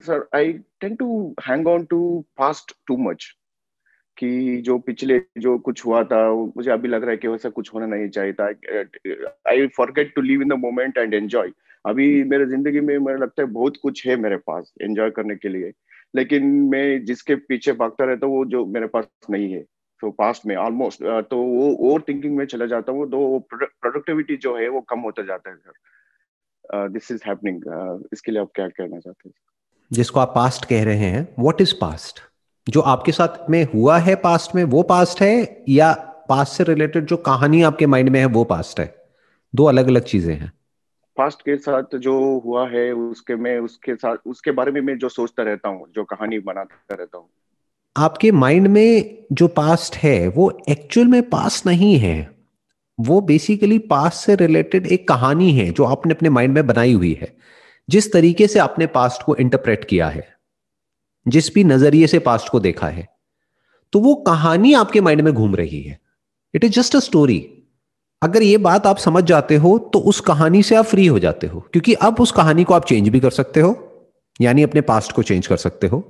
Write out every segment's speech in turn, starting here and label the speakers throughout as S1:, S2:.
S1: Sir I tend to hang on to past too much, कि जो पिछले जो कुछ हुआ था वो मुझे अभी लग रहा है कि वैसा कुछ होना नहीं चाहिए था। I forget to live in the moment and enjoy. अभी मेरे जिंदगी में मुझे लगता है बहुत कुछ है मेरे पास एंजॉय करने के लिए, लेकिन मैं जिसके पीछे भागता रहता हूँ वो जो मेरे पास नहीं है। तो पास्ट में ऑलमोस्ट तो वो ओवर थिंकिंग में चला जाता हूँ, तो वो प्रोडक्टिविटी जो है वो कम होता जाता है सर। This is happening. इसके लिए आप क्या कहना चाहते हैं?
S2: जिसको आप पास्ट कह रहे हैं, व्हाट इज पास्ट? जो आपके साथ में हुआ है पास्ट में वो पास्ट है, या पास्ट से रिलेटेड जो कहानी आपके माइंड में है वो पास्ट है? दो अलग अलग चीजें हैं।
S1: पास्ट के साथ जो हुआ है उसके मैं उसके साथ उसके बारे में मैं जो सोचता रहता हूँ, जो कहानी बनाता रहता हूँ।
S2: आपके माइंड में जो पास्ट है वो एक्चुअल में पास्ट नहीं है। वो बेसिकली पास्ट से रिलेटेड एक कहानी है जो आपने अपने माइंड में बनाई हुई है। जिस तरीके से आपने पास्ट को इंटरप्रेट किया है, जिस भी नजरिए से पास्ट को देखा है, तो वो कहानी आपके माइंड में घूम रही है। It is just a story. अगर ये बात आप समझ जाते हो तो उस कहानी से आप फ्री हो जाते हो, क्योंकि अब उस कहानी को आप चेंज भी कर सकते हो, यानी अपने पास्ट को चेंज कर सकते हो।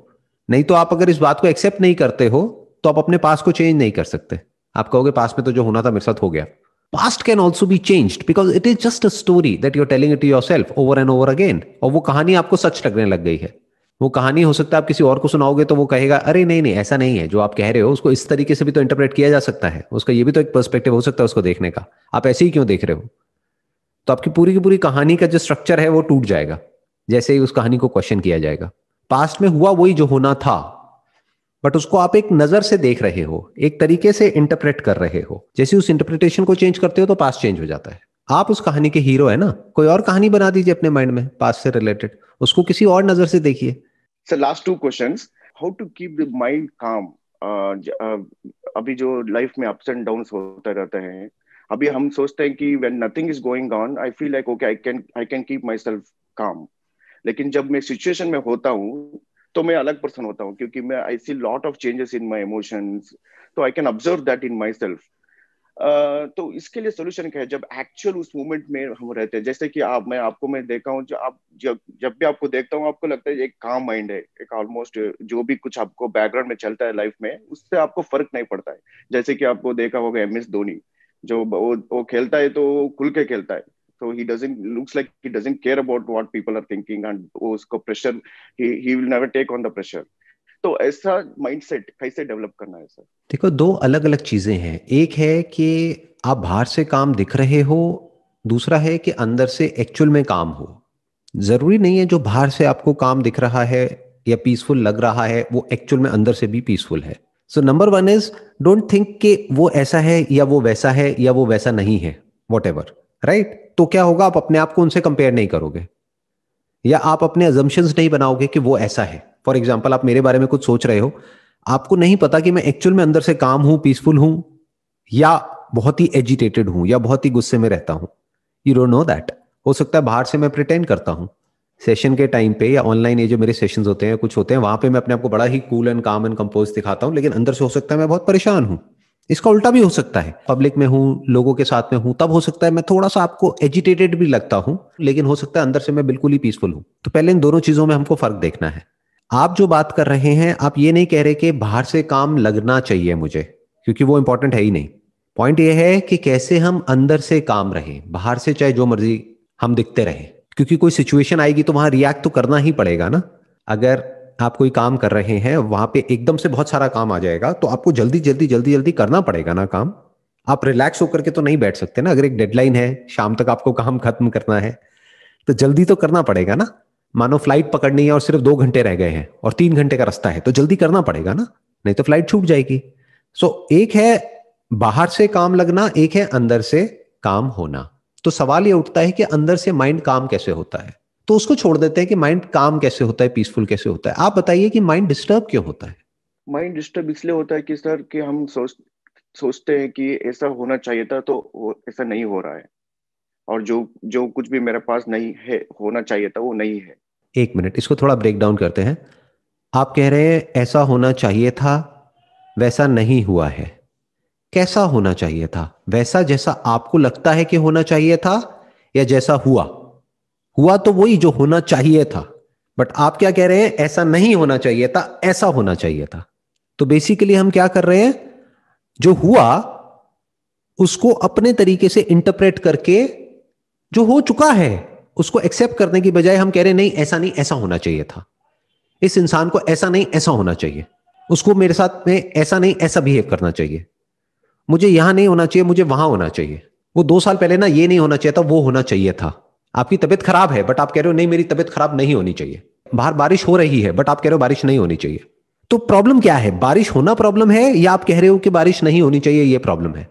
S2: नहीं तो आप अगर इस बात को एक्सेप्ट नहीं करते हो तो आप अपने पास्ट को चेंज नहीं कर सकते। आप कहोगे पास्ट में तो जो होना था मेरे साथ हो गया। Past can also be changed because it is just a story that you are telling it to yourself over and over again, और वो कहानी आपको सच लगने लग गई है। वो कहानी हो सकता है आप किसी और को सुनाओगे तो वो कहेगा अरे नहीं नहीं ऐसा नहीं है जो आप कह रहे हो, उसको इस तरीके से भी तो इंटरप्रेट किया जा सकता है, उसका ये भी तो एक पर्सपेक्टिव हो सकता है उसको देखने का। आप ऐसे ही क्यों देख रहे हो? तो आपकी पूरी की पूरी कहानी का जो स्ट्रक्चर है वो टूट जाएगा जैसे ही उस कहानी को क्वेश्चन किया जाएगा। पास्ट में हुआ वही जो होना था, बट उसको आप एक नजर से देख रहे हो, एक तरीके से इंटरप्रेट कर रहे हो। जैसे उस इंटरप्रिटेशन को चेंज करते हो तो पास्ट चेंज हो जाता है। आप उस कहानी के हीरो है ना, कोई और कहानी बना दीजिए अपने माइंड में पास्ट से रिलेटेड, उसको किसी और नजर से देखिए।
S1: Sir last two questions. How to keep the mind calm? अभी जो लाइफ में अप्स एंड डाउन्स होते रहते हैं, अभी हम सोचते हैं कि when nothing is going on I feel like okay I can keep my self काम। लेकिन जब मैं सिचुएशन में होता हूँ तो मैं अलग पर्सन होता हूँ, क्योंकि मैं I see lot of changes in my emotions. तो I can observe that in myself. तो इसके लिए सोल्यूशन क्या है? जब एक्चुअल उस मोमेंट में हम रहते हैं, जैसे कि मैं देखा हूँ, जो आप जब जब भी आपको देखता हूँ आपको लगता है एक काम माइंड है, एक ऑलमोस्ट जो भी कुछ आपको बैकग्राउंड में चलता है लाइफ में उससे आपको फर्क नहीं पड़ता है। जैसे कि आपको देखा होगा एम एस धोनी, जो वो खेलता है तो वो खुल के खेलता है। तो he doesn't looks like he doesn't care about what people are thinking, and वो उसको pressure, he will never take on the pressure. तो ऐसा माइंडसेट कैसे डेवलप करना है सर?
S2: देखो, दो अलग अलग चीजें हैं। एक है कि आप बाहर से काम दिख रहे हो, दूसरा है कि अंदर से एक्चुअल में काम हो। जरूरी नहीं है जो बाहर से आपको काम दिख रहा है या पीसफुल लग रहा है वो एक्चुअल में अंदर से भी पीसफुल है। So number one is, don't think कि वो ऐसा है या वो वैसा है या वो वैसा नहीं है, वॉट एवर। राइट? तो क्या होगा, आप अपने आप को उनसे कंपेयर नहीं करोगे, या आप अपने अजम्पशंस नहीं बनाओगे कि वो ऐसा है। फॉर एग्जाम्पल, आप मेरे बारे में कुछ सोच रहे हो, आपको नहीं पता कि मैं एक्चुअल में अंदर से काम हूं, पीसफुल हूं, या बहुत ही एजिटेटेड हूं, या बहुत ही गुस्से में रहता हूं। You don't know that. हो सकता है बाहर से मैं प्रिटेंड करता हूं, सेशन के टाइम पे या ऑनलाइन ये जो मेरे सेशंस होते हैं कुछ होते हैं वहां पे मैं अपने आप को बड़ा ही कूल एंड काम एंड कंपोज दिखाता हूं, लेकिन अंदर से हो सकता है मैं बहुत परेशान हूं। इसका उल्टा भी हो सकता है, पब्लिक में हूं, लोगों के साथ में हूं, तब हो सकता है मैं थोड़ा सा आपको एजिटेटेड भी लगता हूं, लेकिन हो सकता है अंदर से मैं बिल्कुल ही पीसफुल हूं। तो पहले इन दोनों चीजों में हमको फर्क देखना है। आप जो बात कर रहे हैं, आप ये नहीं कह रहे कि बाहर से काम लगना चाहिए मुझे, क्योंकि वो इंपॉर्टेंट है ही नहीं। पॉइंट ये है कि कैसे हम अंदर से काम रहें, बाहर से चाहे जो मर्जी हम दिखते रहें, क्योंकि कोई सिचुएशन आएगी तो वहां रिएक्ट तो करना ही पड़ेगा ना। अगर आप कोई काम कर रहे हैं, वहां पे एकदम से बहुत सारा काम आ जाएगा तो आपको जल्दी जल्दी जल्दी जल्दी करना पड़ेगा ना काम। आप रिलैक्स होकर के तो नहीं बैठ सकते ना। अगर एक डेडलाइन है, शाम तक आपको काम खत्म करना है, तो जल्दी तो करना पड़ेगा ना। मानो फ्लाइट पकड़नी है और सिर्फ 2 घंटे रह गए हैं और 3 घंटे का रास्ता है, तो जल्दी करना पड़ेगा ना, नहीं तो फ्लाइट छूट जाएगी। एक है बाहर से काम लगना, एक है अंदर से काम होना। तो सवाल ये उठता है कि अंदर से माइंड काम कैसे होता है? तो उसको छोड़ देते हैं कि माइंड काम कैसे होता है, पीसफुल कैसे होता है। आप बताइए कि माइंड डिस्टर्ब क्यों होता है?
S1: माइंड डिस्टर्ब इसलिए होता है कि सर कि हम सोचते हैं कि ऐसा होना चाहिए था तो वो ऐसा नहीं हो रहा है, और जो जो कुछ भी मेरे पास नहीं है होना चाहिए था वो नहीं है।
S2: एक मिनट, इसको थोड़ा ब्रेक डाउन करते हैं। आप कह रहे हैं ऐसा होना चाहिए था, वैसा नहीं हुआ है। कैसा होना चाहिए था? वैसा जैसा आपको लगता है कि होना चाहिए था, या जैसा हुआ? हुआ तो वही जो होना चाहिए था। बट आप क्या कह रहे हैं, ऐसा नहीं होना चाहिए था, ऐसा होना चाहिए था। तो बेसिकली हम क्या कर रहे हैं, जो हुआ उसको अपने तरीके से इंटरप्रेट करके, जो हो चुका है उसको एक्सेप्ट करने की बजाय हम कह रहे हैं नहीं ऐसा नहीं, ऐसा होना चाहिए था, इस इंसान को ऐसा नहीं ऐसा होना चाहिए, उसको मेरे साथ में ऐसा नहीं ऐसा बिहेव करना चाहिए, मुझे यहां नहीं होना चाहिए, मुझे वहां होना चाहिए, वो 2 साल पहले ना ये नहीं होना चाहिए था, वो होना चाहिए था। आपकी तबीयत खराब है बट आप कह रहे हो नहीं मेरी तबीयत खराब नहीं होनी चाहिए। बाहर बारिश हो रही है बट आप कह रहे हो बारिश नहीं होनी चाहिए। तो प्रॉब्लम क्या है, बारिश होना प्रॉब्लम है या आप कह रहे हो कि बारिश नहीं होनी चाहिए ये प्रॉब्लम है?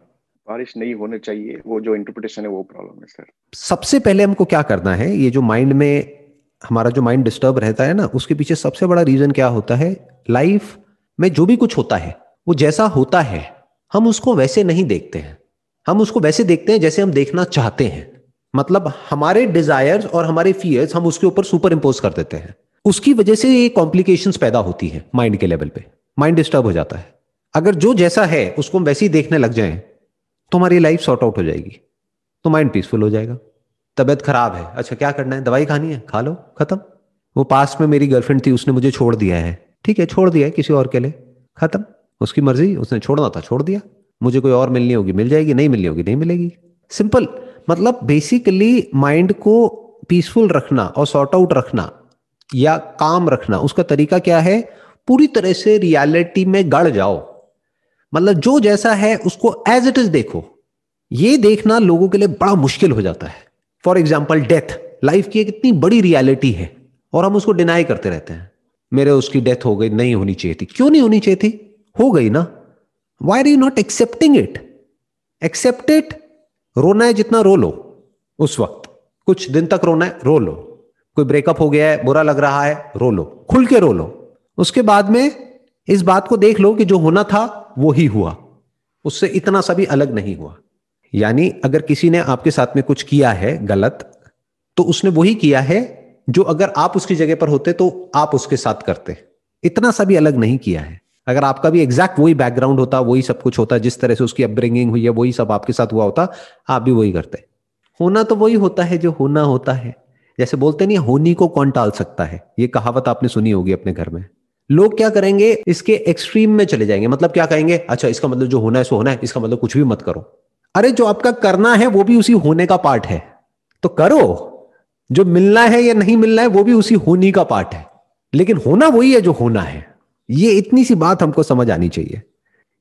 S1: बारिश नहीं होने चाहिए, वो जो इंटरप्रिटेशन है वो प्रॉब्लम है सर।
S2: सबसे पहले हमको क्या करना है, ये जो माइंड में हमारा जो माइंड डिस्टर्ब रहता है ना, उसके पीछे सबसे बड़ा रीजन क्या होता है, लाइफ में जो भी कुछ होता है वो जैसा होता है हम उसको वैसे नहीं देखते हैं, हम उसको वैसे देखते हैं जैसे हम देखना चाहते हैं। मतलब हमारे डिजायर्स और हमारे फियर्स हम उसके ऊपर सुपर इंपोज कर देते हैं, उसकी वजह से ये कॉम्प्लिकेशंस पैदा होती हैं माइंड के लेवल पे, माइंड डिस्टर्ब हो जाता है। अगर जो जैसा है उसको हम वैसे ही देखने लग जाएं तो हमारी लाइफ सॉर्ट आउट हो जाएगी, तो माइंड पीसफुल हो जाएगा। तबीयत खराब है, अच्छा क्या करना है, दवाई खानी है, खा लो, खत्म। वो पास में मेरी गर्लफ्रेंड थी, उसने मुझे छोड़ दिया है, ठीक है छोड़ दिया है किसी और के लिए, खत्म, उसकी मर्जी, उसने छोड़ना था छोड़ दिया, मुझे कोई और मिलनी होगी मिल जाएगी, नहीं मिलनी होगी नहीं मिलेगी, सिंपल। मतलब बेसिकली माइंड को पीसफुल रखना और सॉर्ट आउट रखना या काम रखना, उसका तरीका क्या है, पूरी तरह से रियलिटी में गड़ जाओ। मतलब जो जैसा है उसको एज इट इज देखो। ये देखना लोगों के लिए बड़ा मुश्किल हो जाता है। फॉर एग्जाम्पल डेथ, लाइफ की एक इतनी बड़ी रियलिटी है और हम उसको डिनाई करते रहते हैं, मेरे उसकी डेथ हो गई, नहीं होनी चाहिए थी, क्यों नहीं होनी चाहिए थी, हो गई ना, why are you not accepting it, accept it. रोना है जितना रो लो, उस वक्त कुछ दिन तक रोना है रो लो, कोई ब्रेकअप हो गया है बुरा लग रहा है रो लो, खुल के रो लो, उसके बाद में इस बात को देख लो कि जो होना था वो ही हुआ, उससे इतना सा भी अलग नहीं हुआ। यानी अगर किसी ने आपके साथ में कुछ किया है गलत, तो उसने वही किया है जो अगर आप उसकी जगह पर होते तो आप उसके साथ करते, इतना सा भी अलग नहीं किया है। अगर आपका भी एग्जैक्ट वही बैकग्राउंड होता, वही सब कुछ होता, जिस तरह से उसकी अपब्रिंगिंग हुई है वही सब आपके साथ हुआ होता, आप भी वही करते। होना तो वही होता है जो होना होता है। जैसे बोलते नहीं होनी को कौन टाल सकता है, ये कहावत आपने सुनी होगी अपने घर में। लोग क्या करेंगे, इसके एक्सट्रीम में चले जाएंगे, मतलब क्या कहेंगे, अच्छा इसका मतलब जो होना है सो होना है, इसका मतलब कुछ भी मत करो। अरे जो आपका करना है वो भी उसी होने का पार्ट है, तो करो। जो मिलना है या नहीं मिलना है वो भी उसी होनी का पार्ट है, लेकिन होना वही है जो होना है। ये इतनी सी बात हमको समझ आनी चाहिए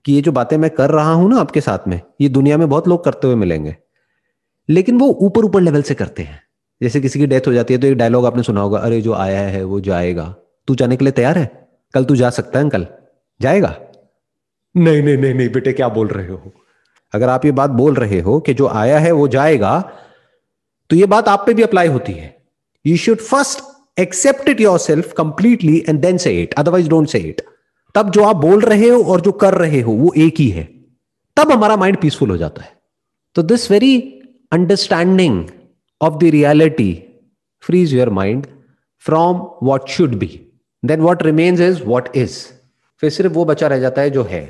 S2: कि ये जो बातें मैं कर रहा हूं ना आपके साथ में, ये दुनिया में बहुत लोग करते हुए मिलेंगे, लेकिन वो ऊपर ऊपर लेवल से करते हैं। जैसे किसी की डेथ हो जाती है तो एक डायलॉग आपने सुना होगा, अरे जो आया है वो जाएगा, तू जाने के लिए तैयार है, कल तू जा सकता है अंकल, जाएगा? नहीं नहीं नहीं नहीं बेटे क्या बोल रहे हो। अगर आप ये बात बोल रहे हो कि जो आया है वो जाएगा, तो ये बात आप पे भी अप्लाई होती है। You should first accept it yourself completely and then say it, otherwise don't say it. तब जो आप बोल रहे हो और जो कर रहे हो वो एक ही है, तब हमारा माइंड पीसफुल हो जाता है। तो this very understanding of the reality freeze your mind from what should be, then what remains is what is. फिर सिर्फ वो बचा रह जाता है जो है,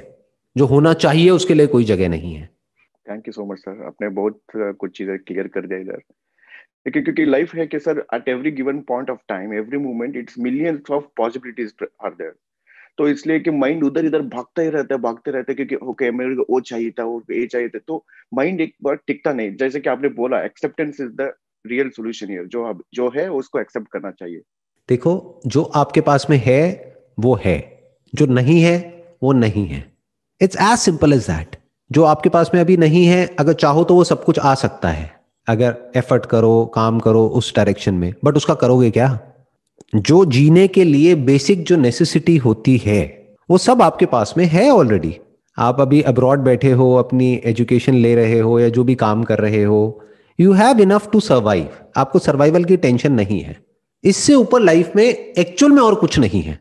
S2: जो होना चाहिए उसके लिए कोई जगह नहीं है।
S1: Thank you so much sir, आपने बहुत कुछ चीजें क्लियर कर दिया इधर। क्योंकि लाइफ है कि sir at every given point of time, every moment, it's millions of possibilities are there. तो इसलिए कि माइंड उधर इधर भागता ही रहता है, भागते रहते हैं, क्योंकि ओके मेरे को वो चाहिए था, वो ये चाहिए था, तो माइंड एक बार टिकता नहीं। जैसे कि आपने बोला, acceptance is the real solution here. जो है उसको एक्सेप्ट करना चाहिए।
S2: देखो जो आपके पास में है वो है, जो नहीं है वो नहीं है। It's as simple as that. जो आपके पास में अभी नहीं है, अगर चाहो तो वो सब कुछ आ सकता है, अगर एफर्ट करो, काम करो उस डायरेक्शन में, बट उसका करोगे क्या? जो जीने के लिए बेसिक जो नेसेसिटी होती है वो सब आपके पास में है ऑलरेडी। आप अभी अब्रॉड बैठे हो, अपनी एजुकेशन ले रहे हो या जो भी काम कर रहे हो, you have enough to survive, आपको सर्वाइवल की टेंशन नहीं है। इससे ऊपर लाइफ में एक्चुअल में और कुछ नहीं है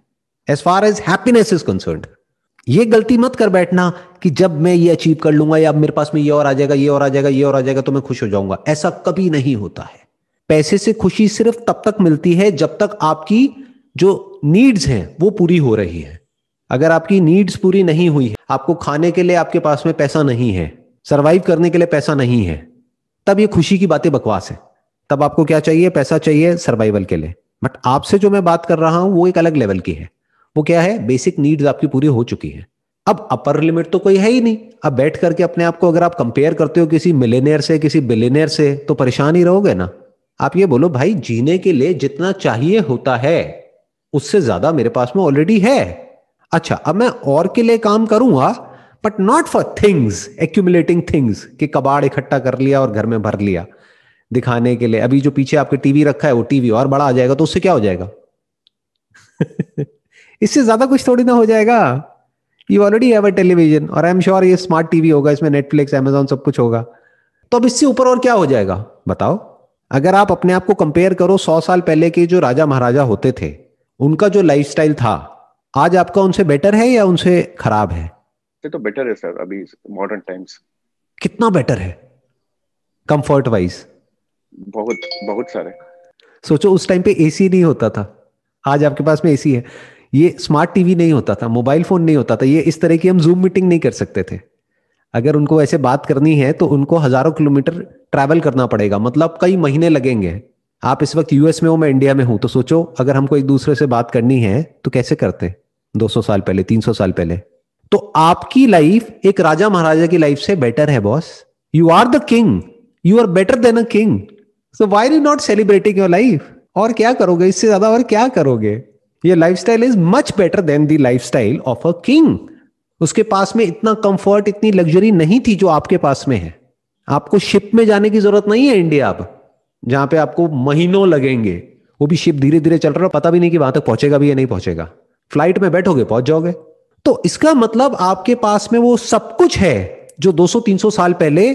S2: as far as happiness is concerned. ये गलती मत कर बैठना कि जब मैं ये अचीव कर लूंगा या मेरे पास में ये और आ जाएगा, ये और आ जाएगा, ये और आ जाएगा तो मैं खुश हो जाऊंगा। ऐसा कभी नहीं होता है। पैसे से खुशी सिर्फ तब तक मिलती है जब तक आपकी जो नीड्स हैं वो पूरी हो रही है। अगर आपकी नीड्स पूरी नहीं हुई है, आपको खाने के लिए आपके पास में पैसा नहीं है, सरवाइव करने के लिए पैसा नहीं है, तब ये खुशी की बातें बकवास है। तब आपको क्या चाहिए? पैसा चाहिए सर्वाइवल के लिए। बट आपसे जो मैं बात कर रहा हूं वो एक अलग लेवल की है। वो क्या है, बेसिक नीड्स आपकी पूरी हो चुकी है। अब अपर लिमिट तो कोई है ही नहीं। अब बैठ करके अपने आप को अगर आप कंपेयर करते हो किसी मिलेनियर से, किसी बिलियनियर से, तो परेशान ही रहोगे ना। आप ये बोलो भाई, जीने के लिए जितना चाहिए होता है उससे ज्यादा मेरे पास में ऑलरेडी है। अच्छा, अब मैं और के लिए काम करूंगा, but not for things, accumulating things, कि कबाड़ इकट्ठा कर लिया और घर में भर लिया दिखाने के लिए। अभी जो पीछे आपके टीवी रखा है वो टीवी और बड़ा आ जाएगा तो उससे क्या हो जाएगा? इससे ज्यादा कुछ थोड़ी ना हो जाएगा। You already have a television, और आई एम श्योर ये स्मार्ट टीवी होगा, इसमें नेटफ्लिक्स, अमेजॉन सब कुछ होगा। तो अब इससे ऊपर और क्या हो जाएगा बताओ? अगर आप अपने आप को कंपेयर करो 100 साल पहले के जो राजा महाराजा होते थे, उनका जो लाइफस्टाइल था, आज आपका उनसे बेटर है या उनसे खराब है?
S1: ये तो बेटर है सर अभी मॉडर्न टाइम्स।
S2: कितना बेटर है कंफर्ट वाइज?
S1: बहुत बहुत सारे।
S2: सोचो उस टाइम पे एसी नहीं होता था, आज आपके पास में एसी है। ये स्मार्ट टीवी नहीं होता था, मोबाइल फोन नहीं होता था, ये इस तरह की हम जूम मीटिंग नहीं कर सकते थे। अगर उनको ऐसे बात करनी है तो उनको हजारों किलोमीटर ट्रैवल करना पड़ेगा, मतलब कई महीने लगेंगे। आप इस वक्त यूएस में हो, मैं इंडिया में हूं, तो सोचो अगर हमको एक दूसरे से बात करनी है तो कैसे करते 200 साल पहले, 300 साल पहले। तो आपकी लाइफ एक राजा महाराजा की लाइफ से बेटर है boss. You are the king, you are better than a king. So why are you not celebrating your life? और क्या करोगे इससे ज्यादा, और क्या करोगे? ये lifestyle is much better than the lifestyle of a king. उसके पास में इतना कंफर्ट, इतनी लग्जरी नहीं थी जो आपके पास में है। आपको शिप में जाने की जरूरत नहीं है इंडिया अब, जहां पे आपको महीनों लगेंगे। वो भी शिप धीरे धीरे चल रहा है, पता भी नहीं कि वहां तक पहुंचेगा भी या नहीं पहुंचेगा। फ्लाइट में बैठोगे पहुंच जाओगे। तो इसका मतलब आपके पास में वो सब कुछ है जो 200-300 साल पहले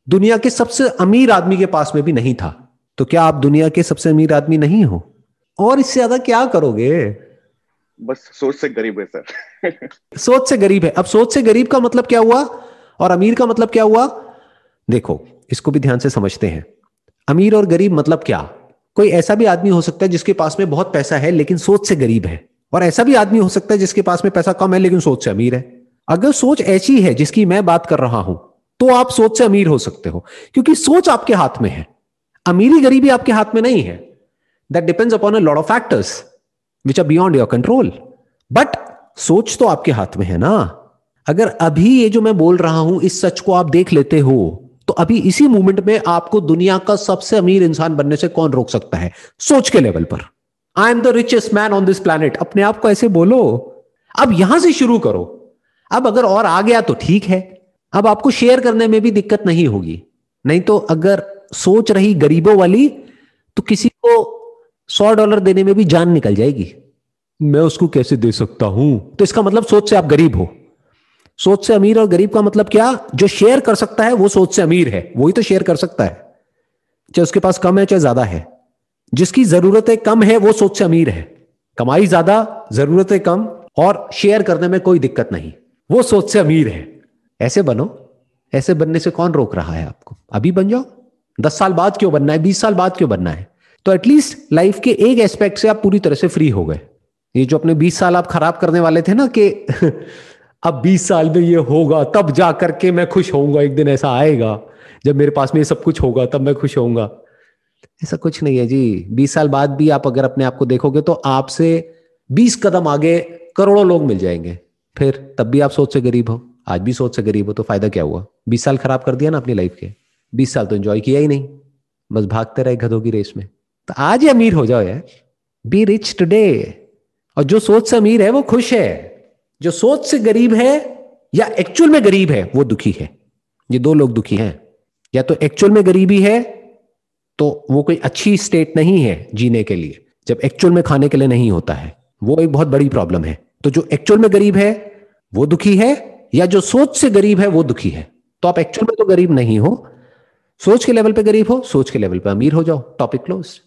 S2: दुनिया के सबसे अमीर आदमी के पास में भी नहीं था। तो क्या आप दुनिया के सबसे अमीर आदमी नहीं हो? और इससे ज्यादा क्या करोगे?
S1: बस सोच से गरीब है सर।
S2: सोच से गरीब है। अब सोच से गरीब का मतलब क्या हुआ और अमीर का मतलब क्या हुआ? देखो, इसको भी ध्यान से समझते हैं। अमीर और गरीब मतलब क्या? कोई ऐसा भी आदमी हो सकता है जिसके पास में बहुत पैसा है लेकिन सोच से गरीब है, और ऐसा भी आदमी हो सकता है जिसके पास में पैसा कम है लेकिन सोच से अमीर है। अगर सोच ऐसी है जिसकी मैं बात कर रहा हूं, तो आप सोच से अमीर हो सकते हो, क्योंकि सोच आपके हाथ में है। अमीरी गरीबी आपके हाथ में नहीं है। That depends upon a lot of factors which are beyond your control. But सोच तो आपके हाथ में है ना। अगर अभी ये जो मैं बोल रहा हूं इस सच को आप देख लेते हो, तो अभी इसी मोमेंट में आपको दुनिया का सबसे अमीर इंसान बनने से कौन रोक सकता है? सोच के लेवल पर। I am the richest man on this planet, अपने आप को ऐसे बोलो। अब यहां से शुरू करो। अब अगर और आ गया तो ठीक है, अब आपको शेयर करने में भी दिक्कत नहीं होगी। नहीं तो अगर सोच रही गरीबों वाली, तो किसी को $100 देने में भी जान निकल जाएगी। मैं उसको कैसे दे सकता हूं? तो इसका मतलब सोच से आप गरीब हो। सोच से अमीर और गरीब का मतलब क्या? जो शेयर कर सकता है वो सोच से अमीर है, वही तो शेयर कर सकता है, चाहे उसके पास कम है चाहे ज्यादा है। जिसकी जरूरतें कम है वो सोच से अमीर है। कमाई ज्यादा, जरूरतें कम, और शेयर करने में कोई दिक्कत नहीं, वो सोच से अमीर है। ऐसे बनो। ऐसे बनने से कौन रोक रहा है आपको? अभी बन जाओ। 10 साल बाद क्यों बनना है? 20 साल बाद क्यों बनना है? तो एटलीस्ट लाइफ के एक एस्पेक्ट से आप पूरी तरह से फ्री हो गए। ये जो अपने 20 साल आप खराब करने वाले थे ना कि अब 20 साल में ये होगा तब जा करके मैं खुश होऊंगा, एक दिन ऐसा आएगा जब मेरे पास में ये सब कुछ होगा तब मैं खुश होऊंगा। ऐसा कुछ नहीं है जी। 20 साल बाद भी आप अगर अपने आप को देखोगे तो आपसे 20 कदम आगे करोड़ों लोग मिल जाएंगे। फिर तब भी आप सोच से गरीब हो, आज भी सोच से गरीब हो, तो फायदा क्या हुआ? 20 साल खराब कर दिया ना अपनी लाइफ के। 20 साल तो एंजॉय किया ही नहीं, बस भागते रहे गधों की रेस में। तो आज ही अमीर हो जाओ यार। Be rich today. और जो सोच से अमीर है वो खुश है, जो सोच से गरीब है या एक्चुअल में गरीब है वो दुखी है। ये दो लोग दुखी हैं। या तो एक्चुअल में गरीबी है तो वो कोई अच्छी स्टेट नहीं है जीने के लिए, जब एक्चुअल में खाने के लिए नहीं होता है, वो एक बहुत बड़ी प्रॉब्लम है। तो जो एक्चुअल में गरीब है वो दुखी है, या जो सोच से गरीब है वो दुखी है। तो आप एक्चुअल में तो गरीब नहीं हो, सोच के लेवल पे गरीब हो, सोच के लेवल पे अमीर हो जाओ। Topic close.